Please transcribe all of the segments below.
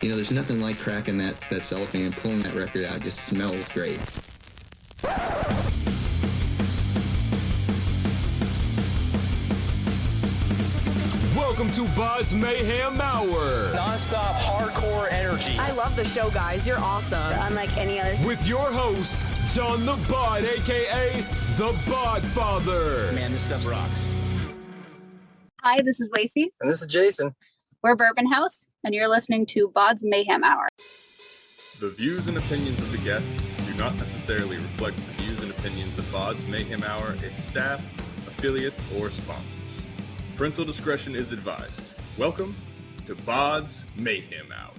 You know, there's nothing like cracking that cellophane and pulling that record out. It just smells great. Welcome to BODS Mayhem Hour. Non-stop hardcore energy. I love the show, guys. You're awesome. Unlike any other. With your host, John the Bod, a.k.a. the Bod Father. Man, this stuff rocks. Hi, this is Lacey. And this is Jason. We're Bourbon House, and you're listening to BODS Mayhem Hour. The views and opinions of the guests do not necessarily reflect the views and opinions of BODS Mayhem Hour, its staff, affiliates, or sponsors. Parental discretion is advised. Welcome to BODS Mayhem Hour.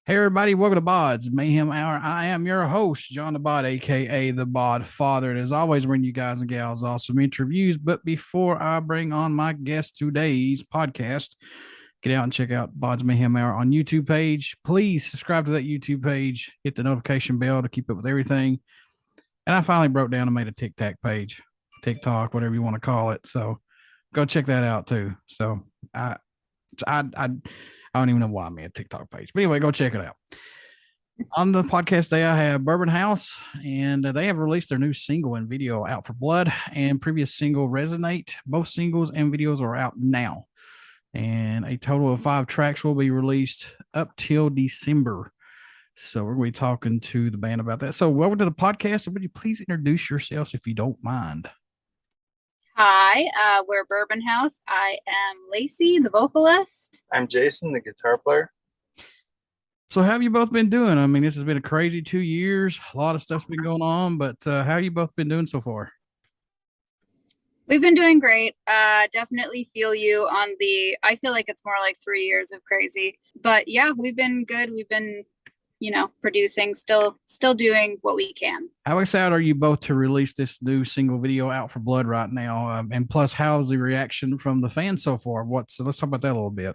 Hey everybody, welcome to BODS Mayhem Hour. I am your host, John the Bod, aka the Bod Father. And as always, bring you guys and gals awesome interviews. But before I bring on my guest today's podcast, get out and check out BODS Mayhem Hour on YouTube page. Please subscribe to that YouTube page. Hit the notification bell to keep up with everything. And I finally broke down and made a TikTok page, TikTok, whatever you want to call it. So go check that out too. So I don't even know why I made a TikTok page. But anyway, go check it out. On the podcast today, I have Bourbon House, and they have released their new single and video, Out for Blood, and previous single, Resonate. Both singles and videos are out now. And a total of 5 tracks will be released up till December. So we're going to be talking to the band about that. So welcome to the podcast. Would you please introduce yourselves if you don't mind? Hi, we're Bourbon House. I am Lacey, the vocalist. I'm Jason, the guitar player. So how have you both been doing? I mean, this has been a crazy 2 years. A lot of stuff's been going on, but how have you both been doing so far? We've been doing great. Definitely feel you on I feel like it's more like 3 years of crazy. But yeah, we've been good. We've been producing, still doing what we can. How excited are you both to release this new single video, Out for Blood, right now? And plus, how's the reaction from the fans so far? Let's talk about that a little bit.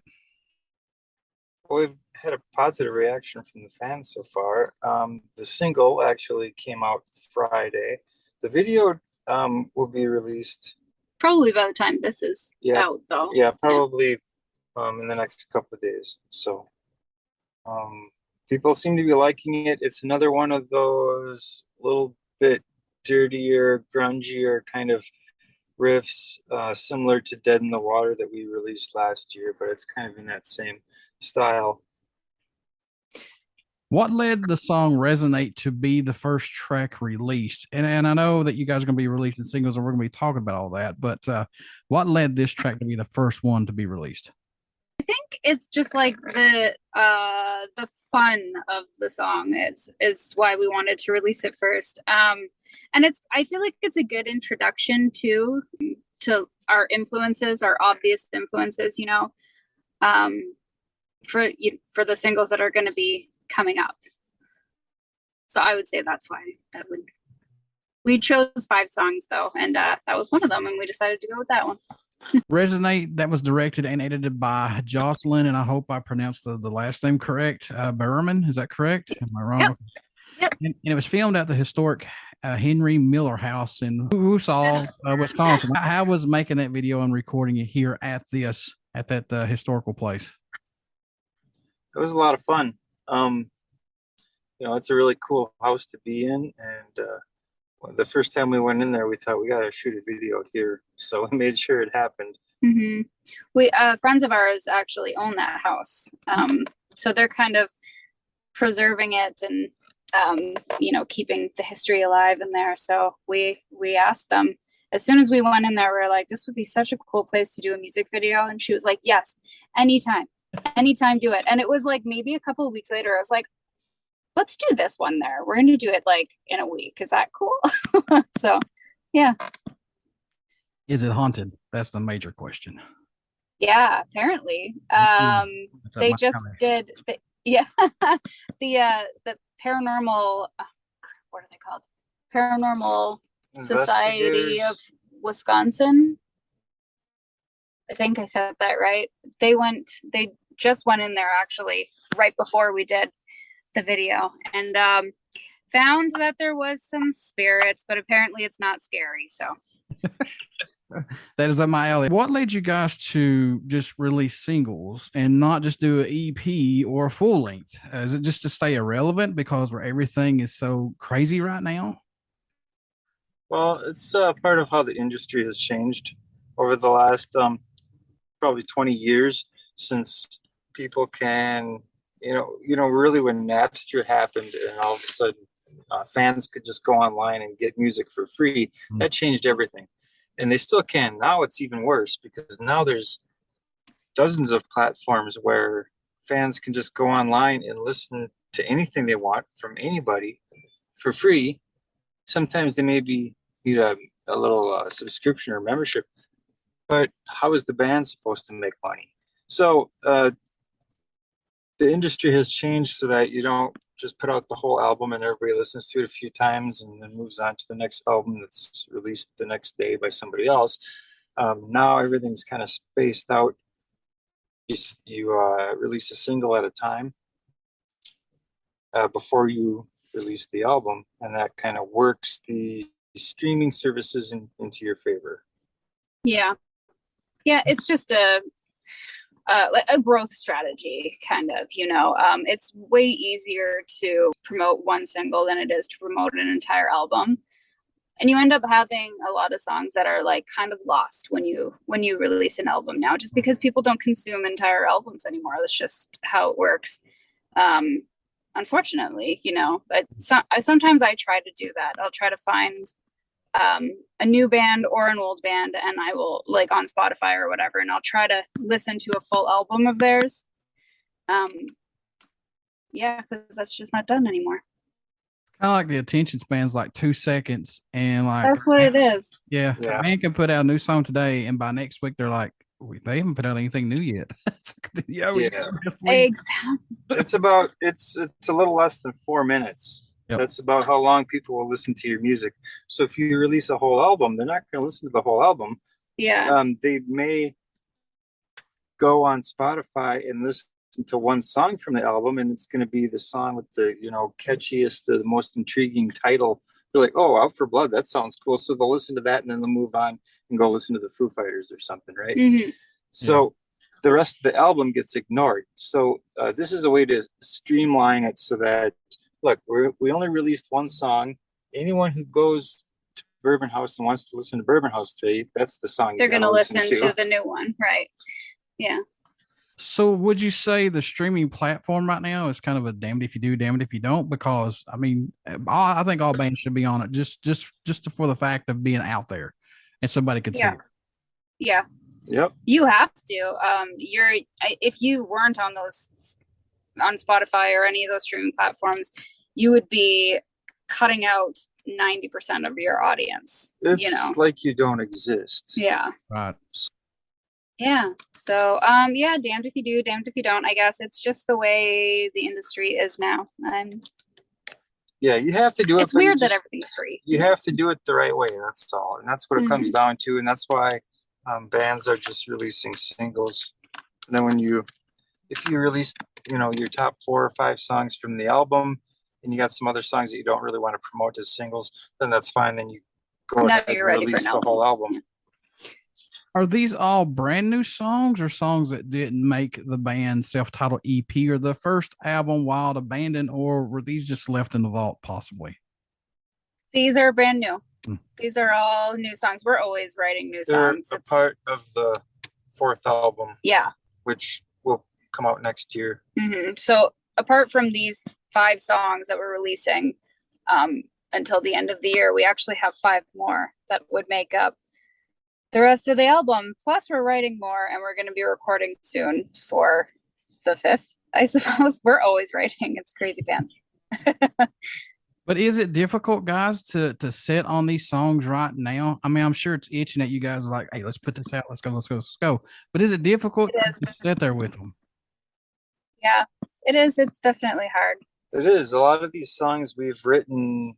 Well, we've had a positive reaction from the fans so far. The single actually came out Friday. The video will be released Probably by the time this is out, though. Yeah, probably in the next couple of days. So people seem to be liking it. It's another one of those little bit dirtier, grungier kind of riffs, similar to Dead in the Water that we released last year, but it's kind of in that same style. What led the song Resonate to be the first track released? And I know that you guys are going to be releasing singles and we're going to be talking about all that, but what led this track to be the first one to be released? I think it's just like the fun of the song is why we wanted to release it first. And I feel like it's a good introduction to our influences, our obvious influences, for the singles that are going to be coming up. So I would say that's why we chose 5 songs though, and that was one of them, and we decided to go with that one. Resonate, that was directed and edited by Jocelyn, and I hope I pronounced the last name correct. Berman, is that correct? Am I wrong? Yep. And it was filmed at the historic Henry Miller House in Wausau, Wisconsin. How was making that video and recording it here at that historical place? It was a lot of fun. It's a really cool house to be in, and the first time we went in there, we thought we got to shoot a video here, so we made sure it happened. Mm-hmm. We friends of ours actually own that house, so they're kind of preserving it and keeping the history alive in there. So we asked them as soon as we went in there, we were like, this would be such a cool place to do a music video, and she was like, yes, anytime, do it. And it was like maybe a couple of weeks later, I was like, let's do this one there. We're going to do it like in a week. Is that cool? So, yeah. Is it haunted? That's the major question. Yeah, apparently. They just did, the paranormal, what are they called? Paranormal Society of Wisconsin. I think I said that right. They just went in there actually right before we did the video, and found that there was some spirits, but apparently it's not scary. So That is up my alley. What led you guys to just release singles and not just do an EP or a full length? Is it just to stay irrelevant because where everything is so crazy right now? Well, it's part of how the industry has changed over the last probably 20 years since people can, really when Napster happened and all of a sudden fans could just go online and get music for free. That changed everything. And they still can. Now it's even worse because now there's dozens of platforms where fans can just go online and listen to anything they want from anybody for free. Sometimes they maybe need a little subscription or membership, but how is the band supposed to make money? So the industry has changed so that you don't just put out the whole album and everybody listens to it a few times and then moves on to the next album that's released the next day by somebody else. Now everything's kind of spaced out. You release a single at a time before you release the album, and that kind of works the streaming services into your favor. Yeah, it's just a growth strategy, kind of. It's way easier to promote one single than it is to promote an entire album, and you end up having a lot of songs that are like kind of lost when you release an album now, just because people don't consume entire albums anymore. That's just how it works. Unfortunately, but sometimes I try to do that. I'll try to find a new band or an old band, and I will, like, on Spotify or whatever, and I'll try to listen to a full album of theirs. Because that's just not done anymore. Kind of like the attention span's like 2 seconds, and like that's what it is. Yeah, a man can put out a new song today, and by next week they're like, they haven't put out anything new yet. Exactly. It's a little less than 4 minutes. Yep. That's about how long people will listen to your music. So if you release a whole album, they're not going to listen to the whole album. Yeah. They may go on Spotify and listen to one song from the album, and it's going to be the song with the catchiest, the most intriguing title. They're like, oh, Out for Blood, that sounds cool. So they'll listen to that, and then they'll move on and go listen to the Foo Fighters or something, right? Mm-hmm. So the rest of the album gets ignored. So this is a way to streamline it so that, look, we only released one song. Anyone who goes to Bourbon House and wants to listen to Bourbon House today, that's the song they're going to listen to the new one, right? Yeah. So would you say the streaming platform right now is kind of a damned if you do, damned if you don't? Because I mean, I think all bands should be on it just for the fact of being out there and somebody could see it. Yeah. Yep. You have to. If you weren't on Spotify or any of those streaming platforms, you would be cutting out 90% of your audience. It's like you don't exist. Yeah. Right. Yeah. So, damned if you do, damned if you don't. I guess it's just the way the industry is now. Yeah, you have to do it. It's weird that everything's free. You have to do it the right way. That's all, and that's what it comes down to. And that's why bands are just releasing singles. And then if you release, your top 4 or 5 songs from the album, and you got some other songs that you don't really want to promote as singles, then that's fine. Then you go ahead and release the whole album. Yeah. Are these all brand new songs or songs that didn't make the band's self-titled EP or the first album Wild Abandoned, or were these just left in the vault possibly? These are brand new. These are all new songs. We're always writing new songs. They're a part of the 4th album. Yeah. Which will come out next year. Mm-hmm. So apart from these 5 songs that we're releasing until the end of the year, we actually have 5 more that would make up the rest of the album. Plus we're writing more, and we're going to be recording soon for the 5th, I suppose. We're always writing. It's crazy pants. But is it difficult, guys, to sit on these songs right now? I mean, I'm sure it's itching at you guys like, hey, let's put this out. Let's go. But is it difficult to sit there with them? Yeah, it is. It's definitely hard. It is. A lot of these songs we've written,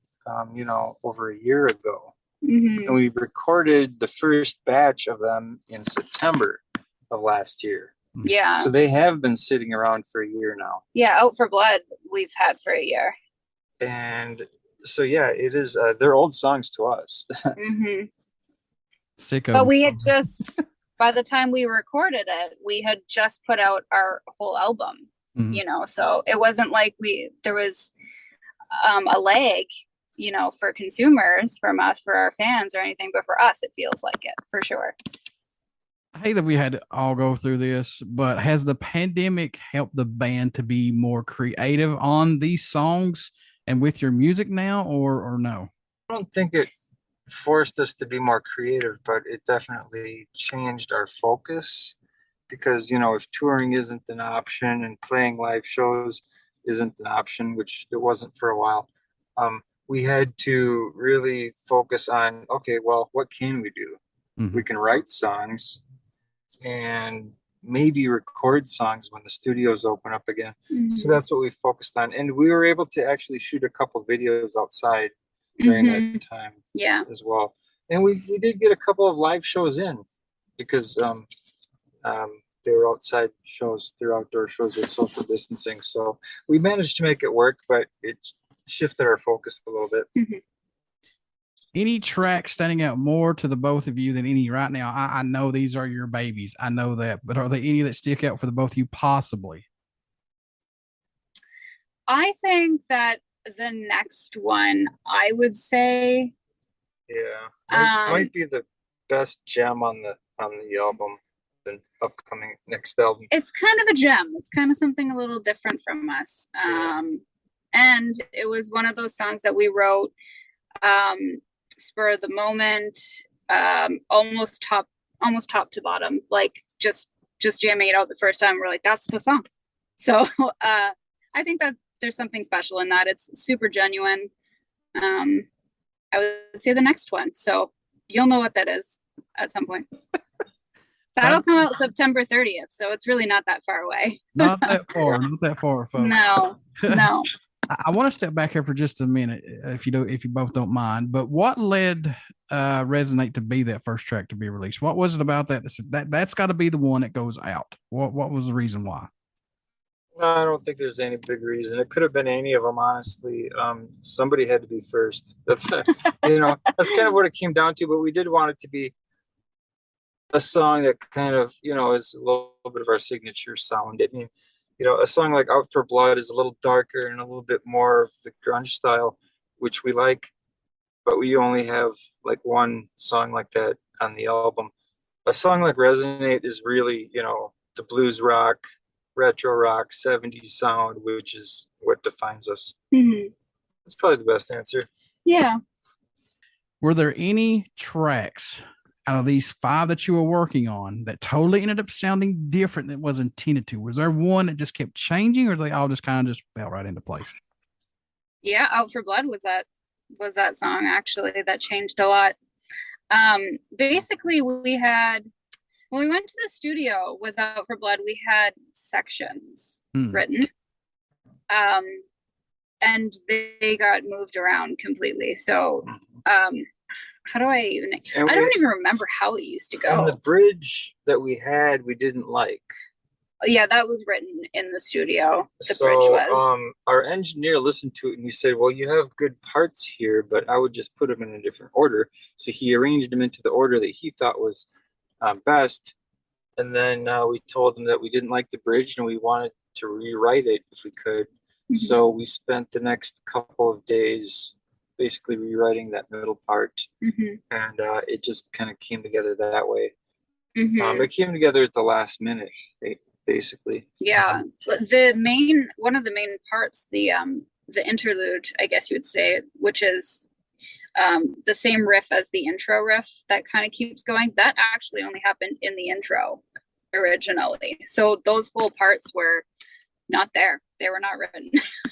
over a year ago. Mm-hmm. And we recorded the first batch of them in September of last year. Yeah. So they have been sitting around for a year now. Yeah, Out for Blood we've had for a year. And so, yeah, it is. They're old songs to us. Mm-hmm. Sicko. But we had just, by the time we recorded it, we had just put out our whole album, you know, so it wasn't like there was a lag, you know, for consumers from us, for our fans or anything, but for us, it feels like it for sure. I hate that we had to all go through this, but has the pandemic helped the band to be more creative on these songs and with your music now, or no? I don't think it forced us to be more creative, but it definitely changed our focus because, you know, if touring isn't an option and playing live shows isn't an option, which it wasn't for a while, we had to really focus on, okay, well, what can we do? We can write songs and maybe record songs when the studios open up again. So that's what we focused on. And we were able to actually shoot a couple videos outside during that time as well. And we did get a couple of live shows in because they were outside shows, they're outdoor shows with social distancing. So we managed to make it work, but it shifted our focus a little bit. Any track standing out more to the both of you than any right now? I know these are your babies. I know that, but are there any that stick out for the both of you possibly? I think that the next one, I would say, might be the best gem on the album, the upcoming next album. It's kind of a gem. It's kind of something a little different from us. And it was one of those songs that we wrote spur of the moment, almost top to bottom, like just jamming it out the first time. We're like, that's the song. So I think that there's something special in that. It's super genuine. I would say the next one. So you'll know what that is at some point. That'll come out September 30th. So it's really not that far away. Not that far, folks. No. I want to step back here for just a minute, if you both don't mind. But what led Resonate to be that first track to be released? What was it about that's got to be the one that goes out? What was the reason why? I don't think there's any big reason. It could have been any of them, honestly. Somebody had to be first. That's that's kind of what it came down to. But we did want it to be a song that kind of, is a little bit of our signature sound. I mean, a song like Out for Blood is a little darker and a little bit more of the grunge style, which we like, but we only have like one song like that on the album. A song like Resonate is really, the blues rock, retro rock, 70s sound, which is what defines us. That's probably the best answer. Yeah. Were there any tracks out of these 5 that you were working on that totally ended up sounding different than it was intended to? Was there one that just kept changing, or they all just kind of just fell right into place? Yeah, Out for Blood was that song actually that changed a lot. Basically when we went to the studio with Out for Blood, we had sections written. And they got moved around completely. So I don't even remember how it used to go. And the bridge that we had, we didn't like. Yeah, that was written in the studio. The bridge was. Our engineer listened to it and he said, well, you have good parts here, but I would just put them in a different order. So he arranged them into the order that he thought was best. And then we told him that we didn't like the bridge and we wanted to rewrite it if we could. So we spent the next couple of days basically rewriting that middle part, and it just kind of came together that way. It came together at the last minute, basically. Yeah, one of the main parts, the interlude, I guess you would say, which is the same riff as the intro riff that kind of keeps going. That actually only happened in the intro originally. So those whole parts were not there. They were not written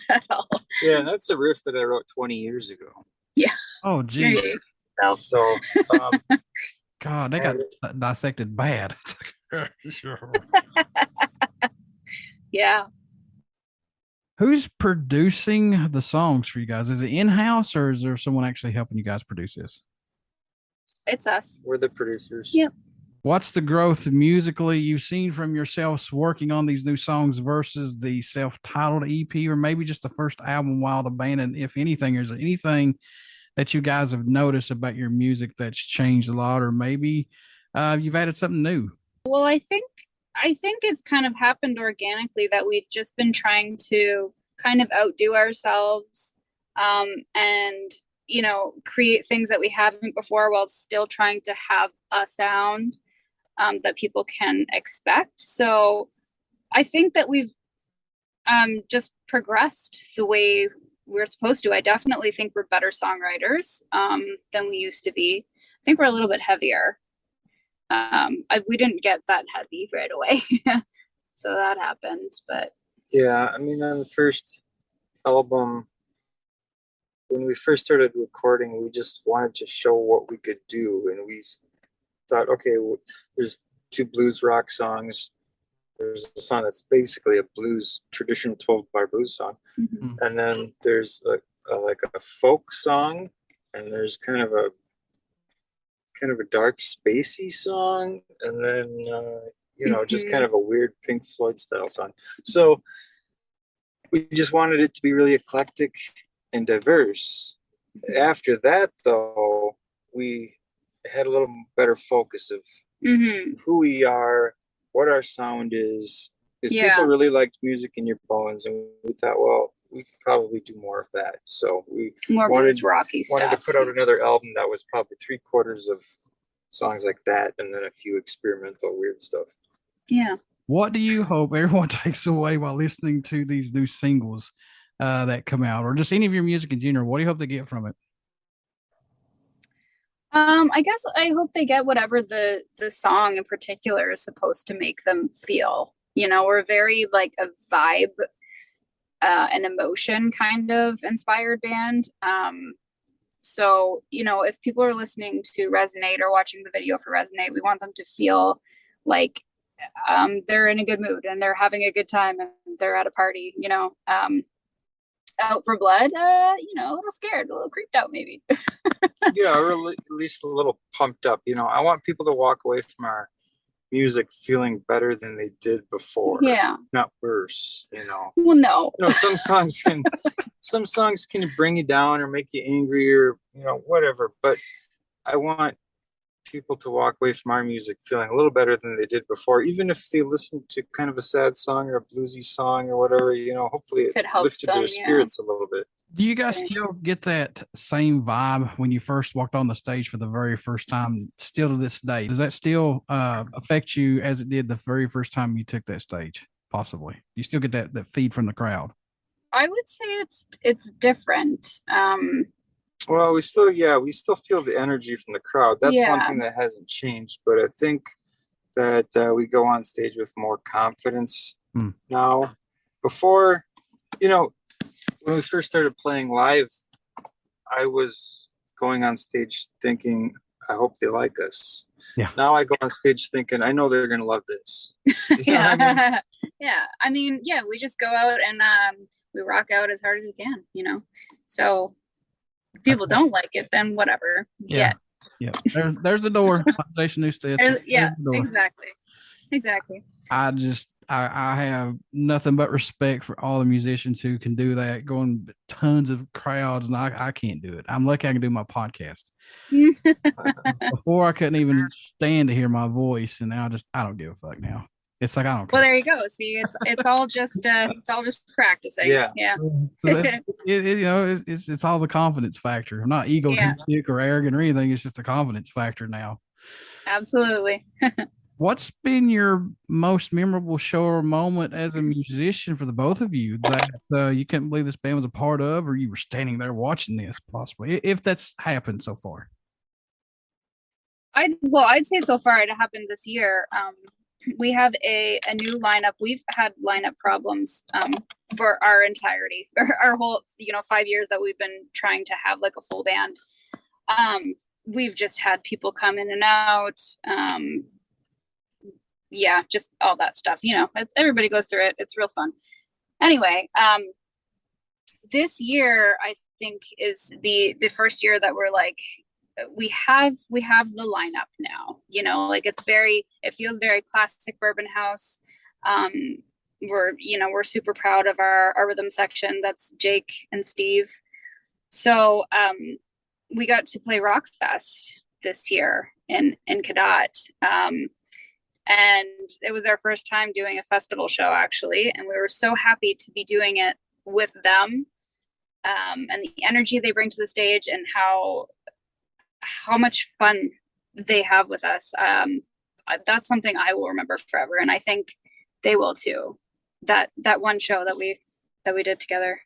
at all. Yeah, that's a riff that I wrote 20 years ago. Yeah. Oh, gee. So, God, they got dissected bad. Sure. Yeah. Who's producing the songs for you guys? Is it in-house, or is there someone actually helping you guys produce this? It's us. We're the producers. Yep. What's the growth musically you've seen from yourselves working on these new songs versus the self-titled EP, or maybe just the first album while the band? And if anything, is there anything that you guys have noticed about your music that's changed a lot, or maybe you've added something new? Well, I think it's kind of happened organically that we've just been trying to kind of outdo ourselves, and create things that we haven't before while still trying to have a sound that people can expect. So I think that we've just progressed the way we're supposed to. I definitely think we're better songwriters than we used to be. I think we're a little bit heavier. We didn't get that heavy right away. So that happened, but Yeah, I mean, on the first album, when we first started recording, we just wanted to show what we could do, and we thought, okay, there's 2 blues rock songs. There's a song that's basically a blues, traditional 12-bar blues song, and then there's like a folk song, and there's kind of a dark spacey song, and then just kind of a weird Pink Floyd style song. So we just wanted it to be really eclectic and diverse. After that, though, we had a little better focus of who we are, what our sound is, because people really liked Music in Your Bones, and we thought, well, we could probably do more of that. So we wanted rocky wanted to put out another album that was probably 3/4 of songs like that, and then a few experimental weird stuff. Yeah. What do you hope everyone takes away while listening to these new singles that come out, or just any of your music in general? What do you hope they get from it? I guess I hope they get whatever the song in particular is supposed to make them feel. We're very like a vibe, an emotion kind of inspired band. So, if people are listening to Resonate or watching the video for Resonate, we want them to feel like they're in a good mood and they're having a good time and they're at a party, out for blood, a little scared, a little creeped out maybe. Yeah, or at least a little pumped up. I want people to walk away from our music feeling better than they did before. Yeah. Not worse, Well, no. Some songs can bring you down or make you angry or, whatever. But I want people to walk away from our music feeling a little better than they did before, even if they listen to kind of a sad song or a bluesy song or whatever, hopefully it lifted their spirits a little bit. Do you guys still get that same vibe when you first walked on the stage for the very first time, still to this day? Does that still affect you as it did the very first time you took that stage, possibly? Do you still get that feed from the crowd? I would say it's different. Well, we still feel the energy from the crowd. That's one thing that hasn't changed. But I think that we go on stage with more confidence now. Before, when we first started playing live, I was going on stage thinking, I hope they like us. Yeah. Now I go on stage thinking, I know they're going to love this. Yeah. I mean, we just go out and we rock out as hard as we can, So if people don't like it, then whatever. Yeah. There's the door. Exactly. I have nothing but respect for all the musicians who can do that, going tons of crowds, and I can't do it. I'm lucky I can do my podcast. Before I couldn't even stand to hear my voice, and now I don't give a fuck now. It's like I don't care. Well, there you go. See, it's all just practicing. Yeah. So it's all the confidence factor. I'm not egotistic or arrogant or anything. It's just a confidence factor now. Absolutely. What's been your most memorable show or moment as a musician for the both of you that you couldn't believe this band was a part of, or you were standing there watching this, possibly, if that's happened so far? I'd say so far it happened this year. We have a new lineup. We've had lineup problems for our entirety, for our whole 5 years that we've been trying to have like a full band. We've just had people come in and out. Just all that stuff. Everybody goes through it. It's real fun. Anyway, this year I think is the first year that we're like, we have the lineup now. It feels very classic Bourbon House. We're super proud of our rhythm section. That's Jake and Steve. So we got to play Rockfest this year in Cadott. And it was our first time doing a festival show, actually. And we were so happy to be doing it with them, and the energy they bring to the stage and how much fun they have with us. That's something I will remember forever. And I think they will too. That one show that we did together.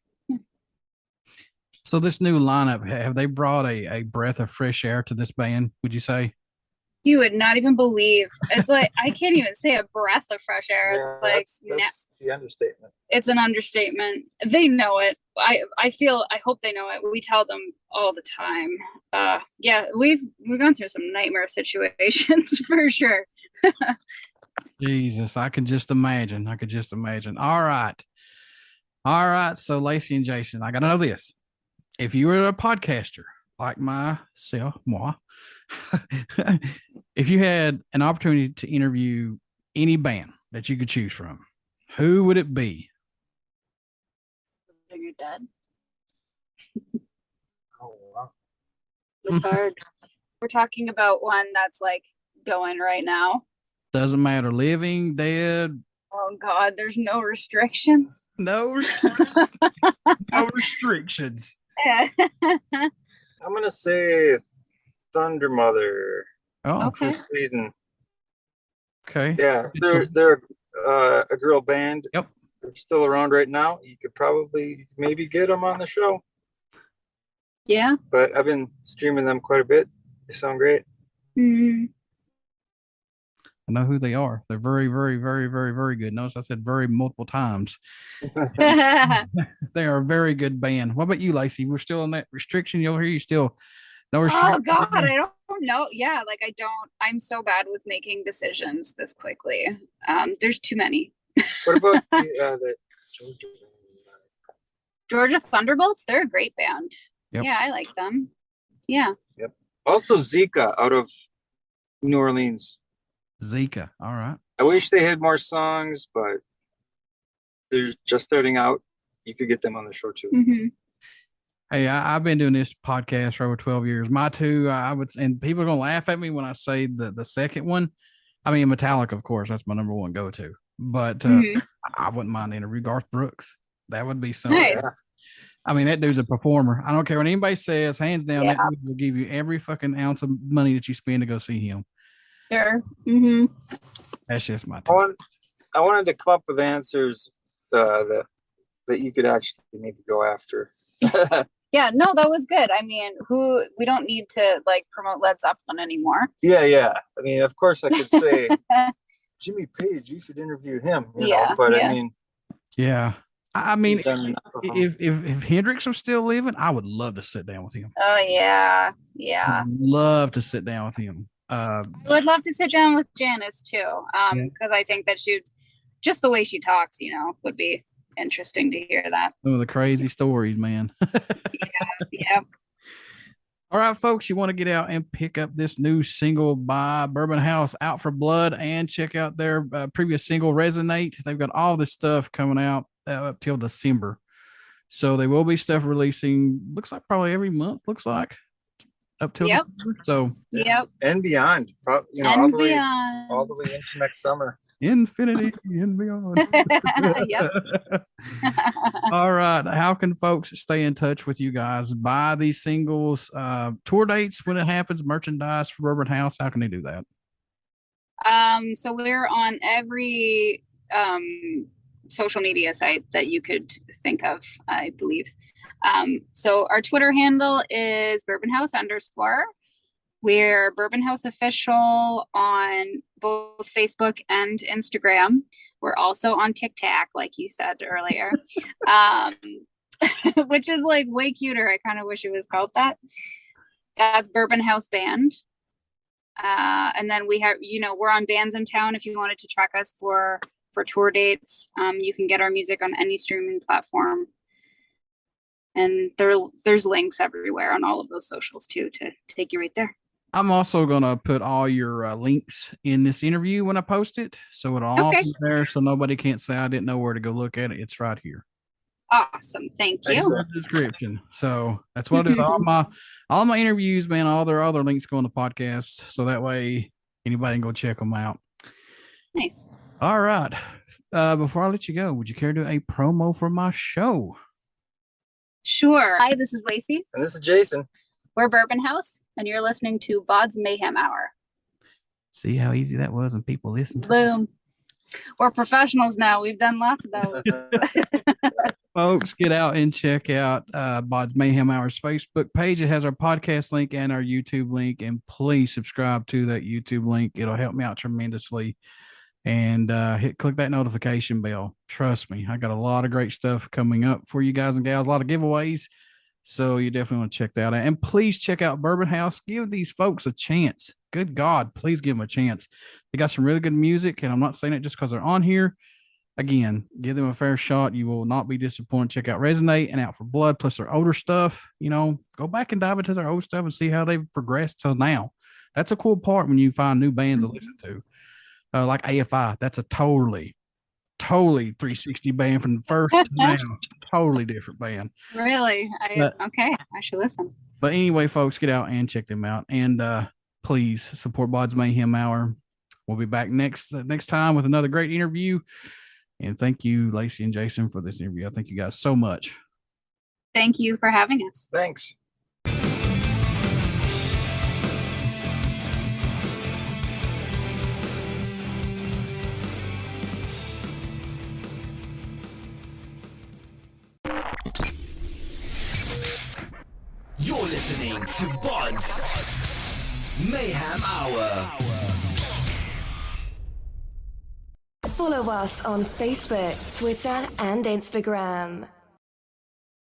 So this new lineup, have they brought a breath of fresh air to this band, would you say? You would not even believe. It's like, I can't even say a breath of fresh air. Yeah, It's like, that's the understatement. it's an understatement. They know it. I hope they know it. We tell them all the time. Yeah, we've gone through some nightmare situations for sure. Jesus, I could just imagine. All right. So Lacey and Jason, I got to know this. If you were a podcaster like myself, if you had an opportunity to interview any band that you could choose from, who would it be? You're dead. Oh, wow. It's hard. We're talking about one that's like going right now. Doesn't matter, living, dead. Oh God, there's no restrictions. No restrictions. I'm gonna say Thunder Mother Oh, Okay. from Sweden. okay. Yeah, they're a girl band. Yep. They're still around right now. You could probably maybe get them on the show, Yeah. but I've been streaming them quite a bit. They sound great. Mhm. I know who they are. They're very, very, very, very, very good. Notice I said very multiple times. They are a very good band. What about you, Lacey? We're still on that restriction. You'll hear you still no Oh restriction. God, I don't know. Yeah, like I'm so bad with making decisions this quickly. There's too many. What about the Georgia Thunderbolts, they're a great band. Yep. Yeah, I like them. Yeah. also Zika out of New Orleans? Zika. All right. I wish they had more songs, but they're just starting out. You could get them on the show too. Hmm. Hey, I've been doing this podcast for over 12 years. My two, and people are going to laugh at me when I say the second one. I mean, Metallica, of course, that's my number one go-to. But Mhm. I wouldn't mind interview Garth Brooks. That would be something. Nice. I mean, that dude's a performer. I don't care what anybody says. Hands down, Yeah. that dude will give you every fucking ounce of money that you spend to go see him. Sure. Hmm. That's just my two. I wanted to come up with answers that you could actually maybe go after. Yeah, no, that was good. I mean, we don't need to like promote Led Zeppelin anymore. Yeah. I mean, of course, I could say Jimmy Page. You should interview him. You Yeah, know, but yeah. I mean, Yeah. I mean, he's done enough of them. if Hendrix was still living, I would love to sit down with him. Oh yeah, yeah. Love to sit down with him. I would love to sit down with Janice too, because I think that just the way she talks, would be interesting to hear that. Some of the crazy stories, man. Yeah. All right, folks, you want to get out and pick up this new single by Bourbon House, Out for Blood, and check out their previous single, Resonate. They've got all this stuff coming out up till December. So they will be stuff releasing, looks like probably every month, up till Yep. December. So Yep. And beyond, all And the way beyond. into next summer. infinity and beyond. Yep. All right. How can folks stay in touch with you guys? Buy these singles, tour dates when it happens, merchandise for Bourbon House. How can they do that? So we're on every social media site that you could think of, I believe. So our Twitter handle is Bourbon House _. We're Bourbon House Official on both Facebook and Instagram. We're also on TikTok, like you said earlier, which is like way cuter. I kind of wish it was called that. That's Bourbon House Band. And then we have, we're on Bands in Town. If you wanted to track us for tour dates, you can get our music on any streaming platform. And there's links everywhere on all of those socials too to take you right there. I'm also going to put all your links in this interview when I post it. So it'll all Okay. be there so nobody can't say I didn't know where to go look at it. It's right here. Awesome. Thank you. Excellent. Description. So that's what I do. All my interviews, man, all their other links go on the podcast. So that way anybody can go check them out. Nice. All right. Before I let you go, would you care to do a promo for my show? Sure. Hi, this is Lacey. And this is Jason. We're Bourbon House, and you're listening to BODS Mayhem Hour. See how easy that was when people listen to Boom. We're professionals now. We've done lots of those. Folks, get out and check out BODS Mayhem Hour's Facebook page. It has our podcast link and our YouTube link, and please subscribe to that YouTube link. It'll help me out tremendously. And click that notification bell. Trust me, I got a lot of great stuff coming up for you guys and gals, a lot of giveaways. So you definitely want to check that out. And please check out Bourbon House. Give these folks a chance. Good God, please give them a chance. They got some really good music, and I'm not saying it just because they're on here. Again, give them a fair shot. You will not be disappointed. Check out Resonate and Out for Blood, plus their older stuff. You know, go back and dive into their old stuff and see how they've progressed till now. That's a cool part when you find new bands to listen to. Like AFI, that's a totally 360 band from the first to now. Totally different band. Really? Okay, I should listen. But anyway, folks, get out and check them out. And please support BODS Mayhem Hour. We'll be back next time with another great interview. And thank you, Lacey and Jason, for this interview. I thank you guys so much. Thank you for having us. Thanks. You're listening to BODS Mayhem Hour. Follow us on Facebook, Twitter, and Instagram.